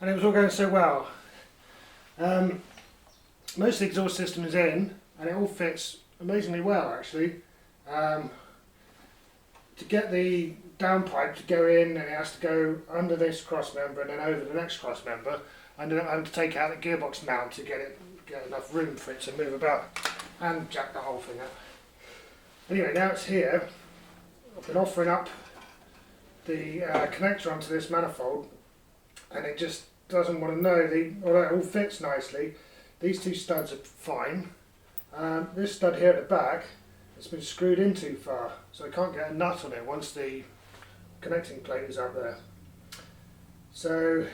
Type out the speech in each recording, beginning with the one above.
and it was all going so well. Most of the exhaust system is in, and it all fits amazingly well actually. To get the downpipe to go in, and it has to go under this cross member and then over the next cross member. I ended up having to take out the gearbox mount to get enough room for it to move about, and jack the whole thing up. Anyway, now it's here. I've been offering up the connector onto this manifold, and it just doesn't want to know. Although it all fits nicely, these two studs are fine. This stud here at the back, it's been screwed in too far, so I can't get a nut on it once the connecting plate is up there. So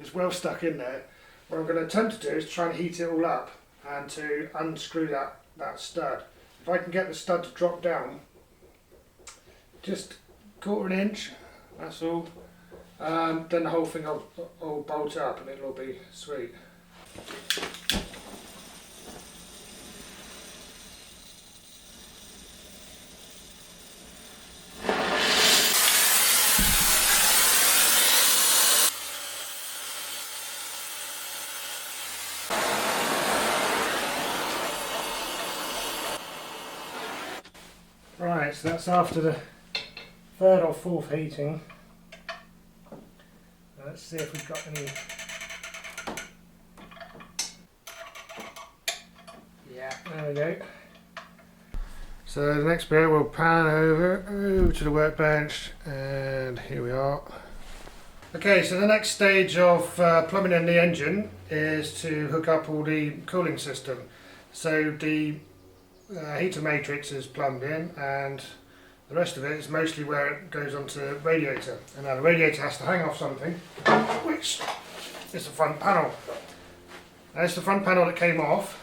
it's well stuck in there. What I'm going to attempt to do is try and heat it all up and to unscrew that stud. If I can get the stud to drop down just 1/4 inch, that's all, then the whole thing will bolt up and it'll all be sweet. Right, so that's after the 3rd or 4th heating. Now let's see if we've got any. Yeah, there we go. So the next bit we'll pan over to the workbench, and here we are. Okay, so the next stage of plumbing in the engine is to hook up all the cooling system. So the heater matrix is plumbed in, and the rest of it is mostly where it goes onto the radiator. And now the radiator has to hang off something, which is the front panel. That's the front panel that came off,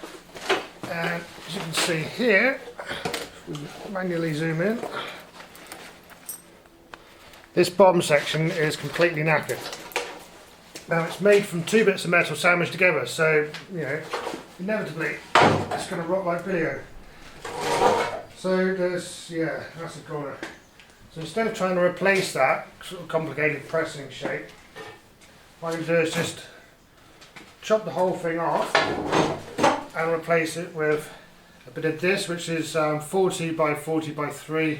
and as you can see here, if we manually zoom in, this bottom section is completely knackered. Now it's made from 2 bits of metal sandwiched together, so you know, inevitably it's going to rot like video. So there's, yeah, that's the corner. So instead of trying to replace that sort of complicated pressing shape, what you do is just chop the whole thing off and replace it with a bit of this, which is 40 by 40 by 3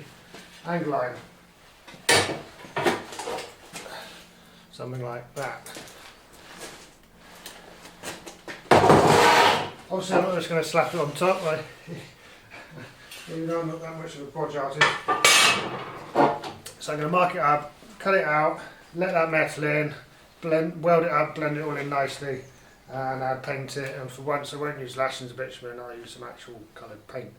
angle iron. Something like that. Obviously I'm not just going to slap it on top, like, even though I'm not that much of a bodge artist. So I'm going to mark it up, cut it out, let that metal in, weld it up, blend it all in nicely, and I'll paint it. And for once I won't use lashings of bitumen, I'll use some actual coloured paint.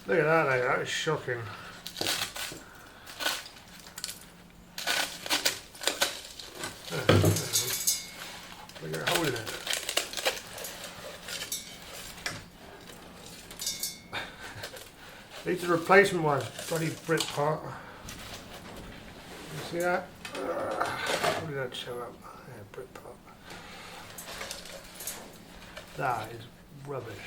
Look at that, that is shocking. Look at a hole in it. These are replacement ones, bloody Brit part. You see that? How did that show up? Yeah, Brit part. That is rubbish.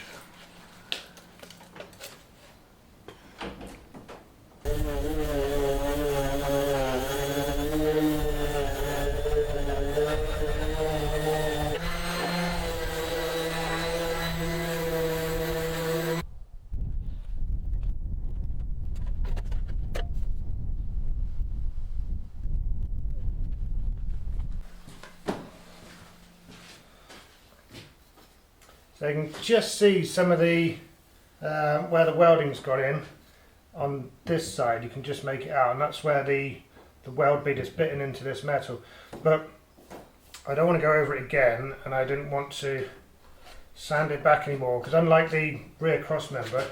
So you can just see some of the where the welding's got in on this side. You can just make it out, and that's where the weld bead is bitten into this metal. But I don't want to go over it again, and I didn't want to sand it back anymore, because unlike the rear cross member,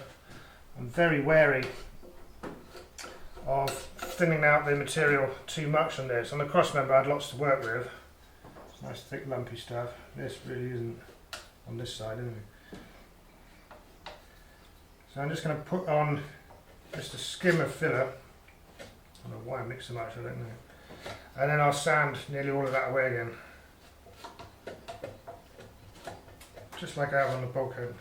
I'm very wary of thinning out the material too much on this. On the cross member I had lots to work with. It's nice thick lumpy stuff. This really isn't on this side, isn't it? So I'm just going to put on just a skim of filler. I don't know why I mix so much, I don't know. And then I'll sand nearly all of that away again. Just like I have on the bulkhead.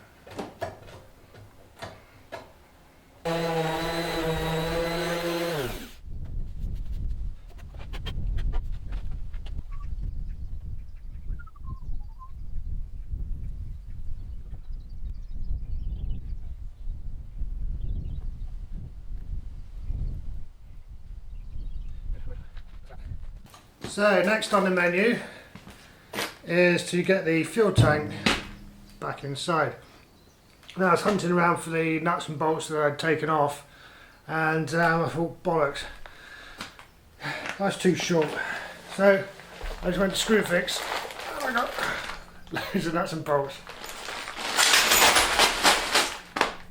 So next on the menu is to get the fuel tank back inside. Now I was hunting around for the nuts and bolts that I'd taken off, and I thought, bollocks, that's too short. So I just went to Screwfix and I got loads of nuts and bolts.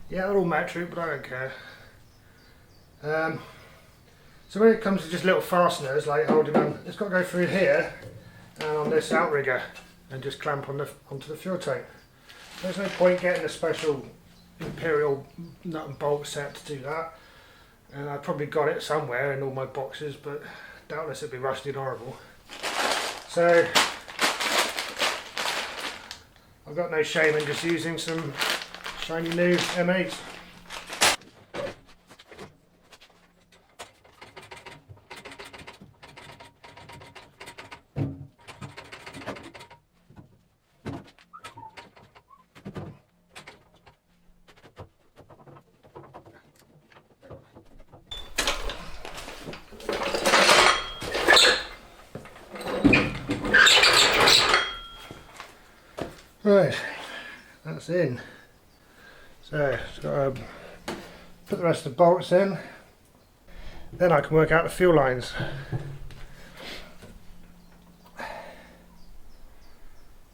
Yeah, they're all metric, but I don't care. So when it comes to just little fasteners, like holding on, it's got to go through here and on this outrigger and just clamp on onto the fuel tank. There's no point getting a special Imperial nut and bolt set to do that, and I probably got it somewhere in all my boxes, but doubtless it'd be rusty and horrible. So I've got no shame in just using some shiny new M8s. Right, that's in. So, just got to put the rest of the bolts in. Then I can work out the fuel lines.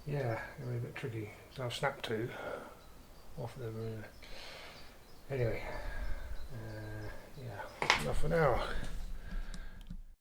Yeah, it'll be a bit tricky. So I'll snap two off the anyway. Yeah, enough for now.